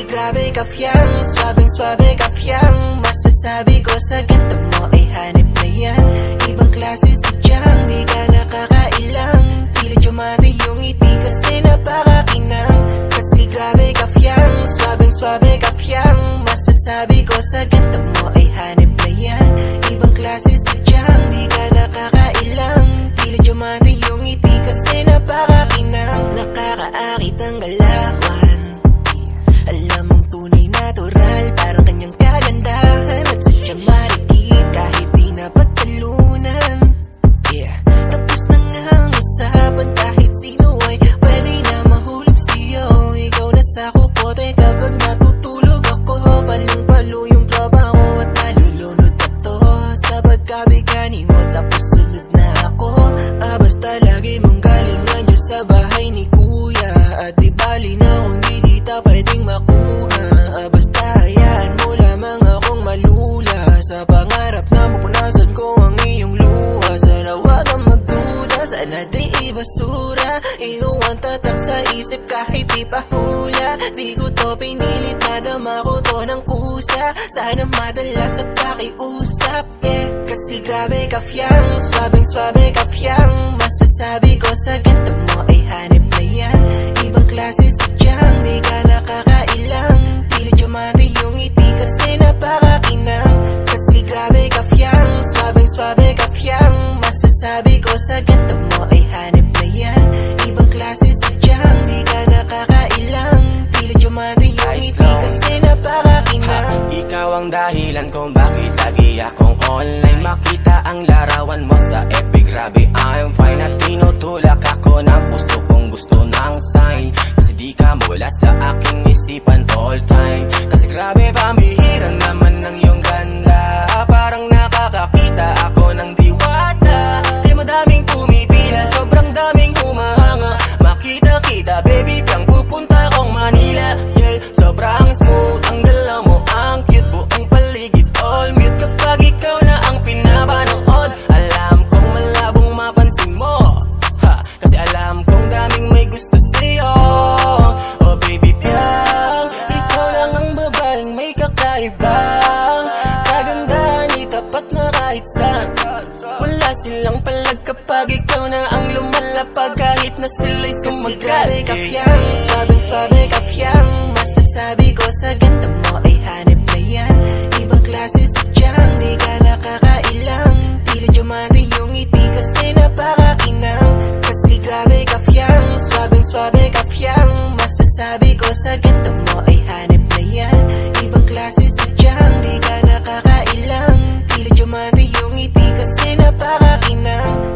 grabe ka fiyang, swabing swabe ka fiyang. Masasabi ko sa ganda mo ay hanip na yan. Ibang klase si Jang, di ka nakakailang. Pilit yumari yung ngiti kasi napakakinang. Kasi grabe ka fiyang, swabing swabe ka fiyang. Masasabi ko sa ganda mo ay hanip na yan. Ibang klase si Jang, di ka nakakailang. Pilit yumari yung ngiti kasi napakakinang. Nakakaakit ang galawan, alam mong tunay natural, parang kanyang kagandahan. At sadyang marikit kahit di na pagtalunan. Yeah, tapos na nga ang usapan, kahit sino ay pwede na mahulog siyo. Ikaw na sa kupote kapag natutulog ako. Palong-palo yung tropa ko at nalulunod na to sa pagkabigani mo, tapos sunod na ako. Basta lagi mong galingan dyan sa bahay ni kuya. At di bali na kung di kita pwedeng makuha. Basta hayaan mo lamang akong malula sa pangarap na mapunasan ko ang iyong luha. Sana wag kang magduda, sana di ibasura. Ikaw ang tatak sa isip kahit di pa hula. Di ko to pinilit, nadama ko to ng kusa. Sana madala sa pakiusap, yeah. Kasi grabe ka fiyang, swabing swabe ka fiyang. Masasabi ko sa ganda mo ay hanip na yan. Ibang klase si Jang, di ka nakakailang. Pilit yumari yung ngiti kasi napakakinang. Kasi grabe ka fiyang, swabing swabe ka fiyang. Masasabi ko sa ganda mo ay hanip na yan. Ibang klase si Jang, di ka nakakailang. Pilit yumari yung ngiti kasi napakakinang. Ikaw ang dahilan kung bakit lagi akong online. Makita ang larawan mo sa epic, grabe I'm fine. At tinutulak ako ng puso kong gusto ng sign. Kasi di ka mawala sa aking isipan all time. Kasi grabe pamihira naman ng iyong ganda. Parang nakakakita ako ng diwata. Di madaming pumipila, sobrang daming humahanga. Makita-kita baby, biyang pupunta akong Manila. Yeah, sobrang smooth ang dala mo, ang cute, buong paligid all mute. Kapag ikaw na ang pinapanood, alam kong malabong mapansin mo, ha, kasi alam kong daming may gusto sa'yo. Oh baby biyang, ikaw lang ang babaeng may kakaibang kagandahan, itapat na kahit saan. Wala silang palag kapag ikaw na ang lumalapag, kahit na sila'y sumagal. Kasi grabe ka fiyang, swabing swabe ka fiyang. Masasabi ko sa ganda mo ay hanip na yan. Ibang klase si Jang, di ka nakakailang. Pilit yumari yung ngiti kasi napakakinang. Kasi grabe ka fiyang, swabing swabe ka fiyang. Masasabi ko sa ganda mo ay hanip na yan. Ibang klase si Jang, di ka nakakailang. Pilit yumari yung ngiti kasi napakakinang.